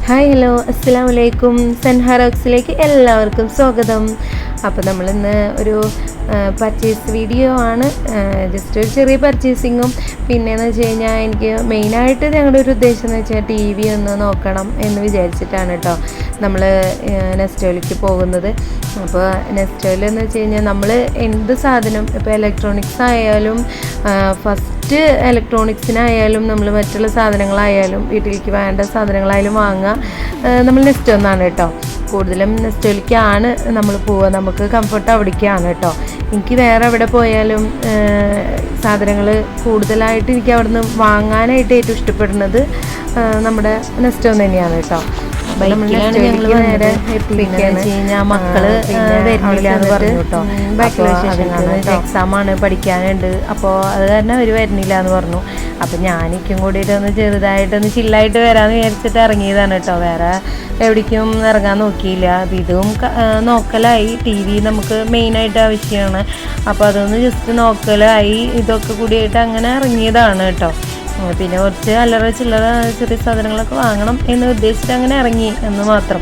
Hi hello അസ്സലാമു അലൈക്കും. സെൻഹാറോക്സിലേക്ക് എല്ലാവർക്കും സ്വാഗതം. അപ്പോൾ നമ്മളിന്ന് ഒരു പർച്ചേസ് വീഡിയോ ആണ്. ജസ്റ്റ് ഒരു ചെറിയ പർച്ചേസിങ്ങും പിന്നെയെന്ന് വെച്ച് കഴിഞ്ഞാൽ എനിക്ക് മെയിനായിട്ട് ഞങ്ങളുടെ ഒരു ഉദ്ദേശം എന്ന് വെച്ചാൽ ടി വി ഒന്ന് നോക്കണം എന്ന് വിചാരിച്ചിട്ടാണ് കേട്ടോ നമ്മൾ നെസ്റ്റോയിലേക്ക് പോകുന്നത്. അപ്പോൾ നെസ്റ്റോയിൽ എന്ന് വെച്ച് കഴിഞ്ഞാൽ നമ്മൾ എന്ത് സാധനം ഇപ്പോൾ ഇലക്ട്രോണിക്സ് ആയാലും ഫസ്റ്റ് ഇലക്ട്രോണിക്സിനായാലും നമ്മൾ മറ്റുള്ള സാധനങ്ങളായാലും വീട്ടിലേക്ക് വേണ്ട സാധനങ്ങളായാലും വാങ്ങുക നമ്മൾ നെസ്റ്റോ എന്നാണ് കേട്ടോ. കൂടുതലും നെസ്റ്റോയിലേക്കാണ് നമ്മൾ പോവുക. നമുക്ക് കംഫർട്ട് അവിടേക്കാണ് കേട്ടോ. എനിക്ക് വേറെ എവിടെ പോയാലും സാധനങ്ങൾ കൂടുതലായിട്ട് എനിക്ക് അവിടെ നിന്ന് വാങ്ങാനായിട്ട് ഏറ്റവും ഇഷ്ടപ്പെടുന്നത് നമ്മുടെ നെസ്റ്റോ തന്നെയാണ് കേട്ടോ. നേരെ എത്തിക്കുകയാണ്. മക്കള് വരുന്നില്ല എന്ന് പറഞ്ഞു കേട്ടോ. എക്സാമാണ്, പഠിക്കാനുണ്ട്. അപ്പോൾ അത് കാരണം അവർ വരുന്നില്ല എന്ന് പറഞ്ഞു. അപ്പം ഞാനിക്കും കൂടിയിട്ടൊന്ന് ചെറുതായിട്ടൊന്ന് ചില്ലായിട്ട് വരാമെന്ന് വിചാരിച്ചിട്ട് ഇറങ്ങിയതാണ് കേട്ടോ. വേറെ എവിടേക്കും ഇറങ്ങാൻ നോക്കിയില്ല. അപ്പം ഇതും നോക്കലായി. ടി വി നമുക്ക് മെയിനായിട്ട് ആവശ്യമാണ്. അപ്പോൾ അതൊന്ന് ജസ്റ്റ് നോക്കലായി. ഇതൊക്കെ കൂടിയായിട്ട് അങ്ങനെ ഇറങ്ങിയതാണ് കേട്ടോ. പിന്നെ കുറച്ച് അല്ലറ ചില്ലറ ചെറിയ സാധനങ്ങളൊക്കെ വാങ്ങണം എന്ന് ഉദ്ദേശിച്ചിട്ട് അങ്ങനെ ഇറങ്ങി എന്ന് മാത്രം.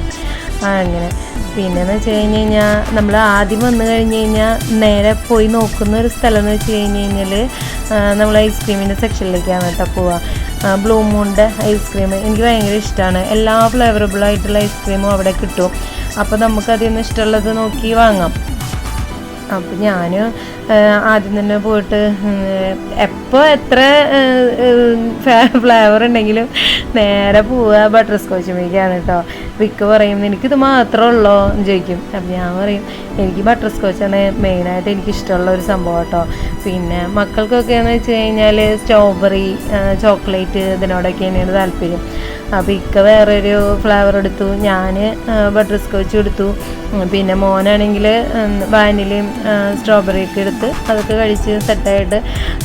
അങ്ങനെ പിന്നെയെന്ന് വെച്ച് കഴിഞ്ഞ് കഴിഞ്ഞാൽ നമ്മൾ ആദ്യം വന്നു കഴിഞ്ഞ് കഴിഞ്ഞാൽ നേരെ പോയി നോക്കുന്ന ഒരു സ്ഥലം എന്ന് വെച്ച് കഴിഞ്ഞ് കഴിഞ്ഞാൽ നമ്മൾ ഐസ്ക്രീമിൻ്റെ സെക്ഷനിലേക്കാണ് കേട്ടോ പോവുക. ബ്ലൂ മൂണിൻ്റെ ഐസ്ക്രീം എനിക്ക് ഭയങ്കര ഇഷ്ടമാണ്. എല്ലാ ഫ്ലേവറബിളായിട്ടുള്ള ഐസ്ക്രീമും അവിടെ കിട്ടും. അപ്പോൾ നമുക്കതിൽ നിന്ന് ഇഷ്ടമുള്ളത് നോക്കി വാങ്ങാം. അപ്പം ഞാൻ ആദ്യം തന്നെ പോയിട്ട് എപ്പോൾ എത്ര ഫ്ലേവർ ഉണ്ടെങ്കിലും നേരെ പോവുക ബട്ടർ സ്കോച്ച് മേക്കാണ് കേട്ടോ. വിക്ക് പറയും എനിക്കിത് മാത്രമേ ഉള്ളൂ എന്ന് ചോദിക്കും. അപ്പം ഞാൻ പറയും എനിക്ക് ബട്ടർ സ്കോച്ചാണ് മെയിനായിട്ട് എനിക്കിഷ്ടമുള്ള ഒരു സംഭവം കേട്ടോ. പിന്നെ മക്കൾക്കൊക്കെയെന്ന് വെച്ച് കഴിഞ്ഞാൽ സ്ട്രോബെറി ചോക്ലേറ്റ് ഇതിനോടൊക്കെ തന്നെയാണ് താല്പര്യം. അപ്പോൾ ഇക്ക വേറൊരു ഫ്ലേവർ എടുത്തു, ഞാൻ ബട്ടർ സ്കോച്ച് എടുത്തു. പിന്നെ മോനാണെങ്കിൽ വാനിലയും സ്ട്രോബെറിയൊക്കെ എടുത്ത് അതൊക്കെ കഴിച്ച് സെറ്റായിട്ട്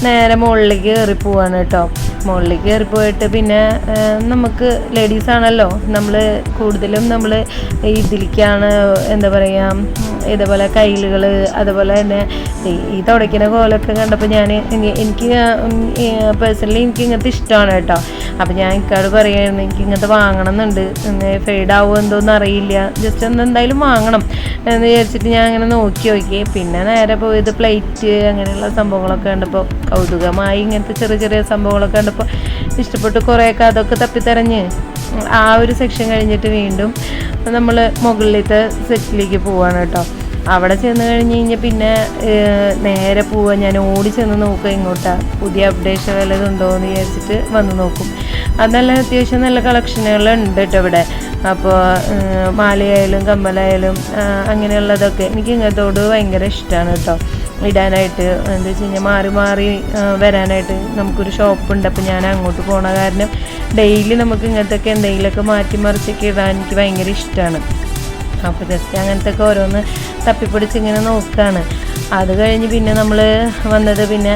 നേരെ മുകളിലേക്ക് കയറി പോവാണ് കേട്ടോ. മുകളിലേക്ക് കയറി പോയിട്ട് പിന്നെ നമുക്ക് ലേഡീസാണല്ലോ, നമ്മൾ കൂടുതലും നമ്മൾ ഇതിലേക്കാണ് എന്താ പറയുക ഇതേപോലെ കയ്യിലുകൾ അതുപോലെ തന്നെ ഈ തുടയ്ക്കുന്ന കോലൊക്കെ കണ്ടപ്പോൾ എനിക്ക് പേഴ്സണലി എനിക്ക് ഇങ്ങനത്തെ ഇഷ്ടമാണ് കേട്ടോ. അപ്പോൾ ഞാൻ ഇക്കാട് പറയുമായിരുന്നു എനിക്ക് ഇങ്ങനത്തെ വാങ്ങണം എന്നുണ്ട്. ഫെയ്ഡ് ആവുമോ എന്തോന്നും അറിയില്ല, ജസ്റ്റ് ഒന്ന് എന്തായാലും വാങ്ങണം എന്ന് വിചാരിച്ചിട്ട് ഞാൻ അങ്ങനെ നോക്കി. പിന്നെ നേരെ പോയത് പ്ലേറ്റ് അങ്ങനെയുള്ള സംഭവങ്ങളൊക്കെ കണ്ടപ്പോൾ കൗതുകമായി. ഇങ്ങനത്തെ ചെറിയ ചെറിയ സംഭവങ്ങളൊക്കെ കണ്ടപ്പോൾ ഇഷ്ടപ്പെട്ട് കുറേയൊക്കെ അതൊക്കെ തപ്പിത്തരഞ്ഞ് ആ ഒരു സെക്ഷൻ കഴിഞ്ഞിട്ട് വീണ്ടും നമ്മൾ മുകളിലത്തെ സെറ്റിലേക്ക് പോവാണ് കേട്ടോ. അവിടെ ചെന്ന് കഴിഞ്ഞ് കഴിഞ്ഞാൽ പിന്നെ നേരെ പോവുക. ഞാൻ ഓടി ചെന്ന് നോക്കുക ഇങ്ങോട്ടാണ് പുതിയ അപ്ഡേഷൻ വല്ലതുണ്ടോ എന്ന് വിചാരിച്ചിട്ട് വന്ന് നോക്കും. അത് നല്ല അത്യാവശ്യം നല്ല കളക്ഷനുകളുണ്ട് കേട്ടോ ഇവിടെ. അപ്പോൾ മാലയായാലും കമ്മലായാലും അങ്ങനെയുള്ളതൊക്കെ എനിക്ക് ഇങ്ങനത്തോട് ഭയങ്കര ഇഷ്ടമാണ് കേട്ടോ ഇടാനായിട്ട്. എന്താ വെച്ച് കഴിഞ്ഞാൽ മാറി മാറി വരാനായിട്ട് നമുക്കൊരു ഷോപ്പുണ്ട്. അപ്പോൾ ഞാൻ അങ്ങോട്ട് പോണ കാരണം ഡെയിലി നമുക്ക് ഇങ്ങനത്തെയൊക്കെ എന്തെങ്കിലുമൊക്കെ മാറ്റി മറിച്ചൊക്കെ ഇടാൻ എനിക്ക് ഭയങ്കര ഇഷ്ടമാണ്. അപ്പോൾ ജസ്റ്റ് അങ്ങനത്തെയൊക്കെ ഓരോന്ന് തപ്പിപ്പിടിച്ച് ഇങ്ങനെ നോക്കുകയാണ്. അത് കഴിഞ്ഞ് പിന്നെ നമ്മൾ വന്നത് പിന്നെ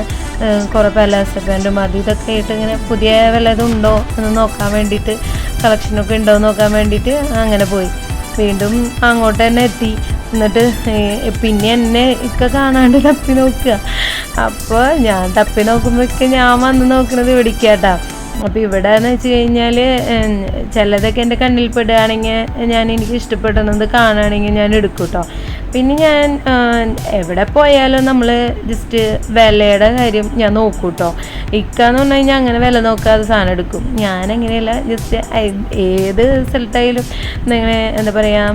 കുറേ പലാസോ പാൻറ്റും അത് ഇതൊക്കെ ആയിട്ട് ഇങ്ങനെ പുതിയ വല്ലതും ഉണ്ടോ എന്ന് നോക്കാൻ വേണ്ടിയിട്ട്, കളക്ഷനൊക്കെ ഉണ്ടോ എന്ന് നോക്കാൻ വേണ്ടിയിട്ട് അങ്ങനെ പോയി. വീണ്ടും അങ്ങോട്ട് തന്നെ എത്തി. എന്നിട്ട് പിന്നെ എന്നെ ഒക്കെ കാണാണ്ട് തപ്പി നോക്കുക. അപ്പോൾ ഞാൻ തപ്പി നോക്കുമ്പോഴൊക്കെ ഞാൻ വന്ന് നോക്കുന്നത് ഇവിടേക്കാട്ടാ. അപ്പോൾ ഇവിടെ എന്ന് വെച്ച് കഴിഞ്ഞാൽ ചിലതൊക്കെ എൻ്റെ കണ്ണിൽ പെടുകയാണെങ്കിൽ എനിക്ക് ഇഷ്ടപ്പെടുന്നത് കാണുകയാണെങ്കിൽ ഞാൻ എടുക്കും കേട്ടോ. പിന്നെ ഞാൻ എവിടെ പോയാലും നമ്മൾ ജസ്റ്റ് വിലയുടെ കാര്യം ഞാൻ നോക്കും കേട്ടോ. ഇക്കാന്ന് പറഞ്ഞു കഴിഞ്ഞാൽ അങ്ങനെ വില നോക്കാതെ സാധനം എടുക്കും. ഞാൻ അങ്ങനെയല്ല, ജസ്റ്റ് ഏത് സ്ഥലത്തായാലും ഇങ്ങനെ എന്താ പറയുക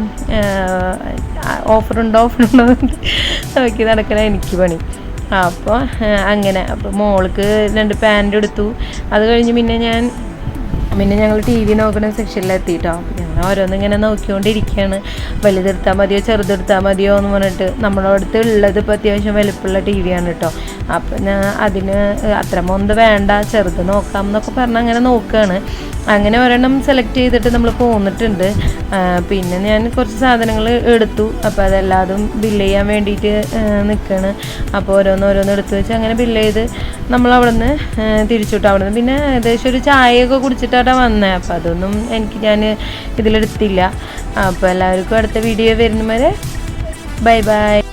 ഓഫറുണ്ടോ നോക്കി നടക്കണ എനിക്ക് പണി. അപ്പോൾ അങ്ങനെ അപ്പോൾ മോൾക്ക് 2 പാൻറ് എടുത്തു. അത് കഴിഞ്ഞ് പിന്നെ ഞങ്ങൾ ടി വി നോക്കുന്ന സെക്ഷനിലെത്തിയിട്ടോ. ഞങ്ങൾ ഓരോന്നിങ്ങനെ നോക്കിക്കൊണ്ടിരിക്കുകയാണ്. വലുതെടുത്താൽ മതിയോ ചെറുതെടുത്താൽ മതിയോ എന്ന് പറഞ്ഞിട്ട്. നമ്മുടെ അടുത്ത് ഉള്ളത് ഇപ്പോൾ അത്യാവശ്യം വലുപ്പമുള്ള ടി വിയാണ് കേട്ടോ. അപ്പം അതിന് അത്ര മൊന്ത് വേണ്ട, ചെറുത് നോക്കാം എന്നൊക്കെ പറഞ്ഞ് അങ്ങനെ നോക്കുകയാണ്. അങ്ങനെ ഒരെണ്ണം സെലക്ട് ചെയ്തിട്ട് നമ്മൾ പോന്നിട്ടുണ്ട്. പിന്നെ ഞാൻ കുറച്ച് സാധനങ്ങൾ എടുത്തു. അപ്പോൾ അതെല്ലാതും ബില്ല് ചെയ്യാൻ വേണ്ടിയിട്ട് നിൽക്കുകയാണ്. അപ്പോൾ ഓരോന്ന് എടുത്ത് വെച്ച് അങ്ങനെ ബില്ല് ചെയ്ത് നമ്മൾ അവിടെ നിന്ന് തിരിച്ചുവിട്ടു. അവിടെ നിന്ന് പിന്നെ ഏകദേശം ഒരു ചായയൊക്കെ കുടിച്ചിട്ടാണ് വന്നത്. അപ്പോൾ അതൊന്നും ഞാൻ ഇതിലെടുത്തില്ല. അപ്പോൾ എല്ലാവർക്കും അടുത്ത വീഡിയോ വരുന്ന വരെ ബൈ ബൈ.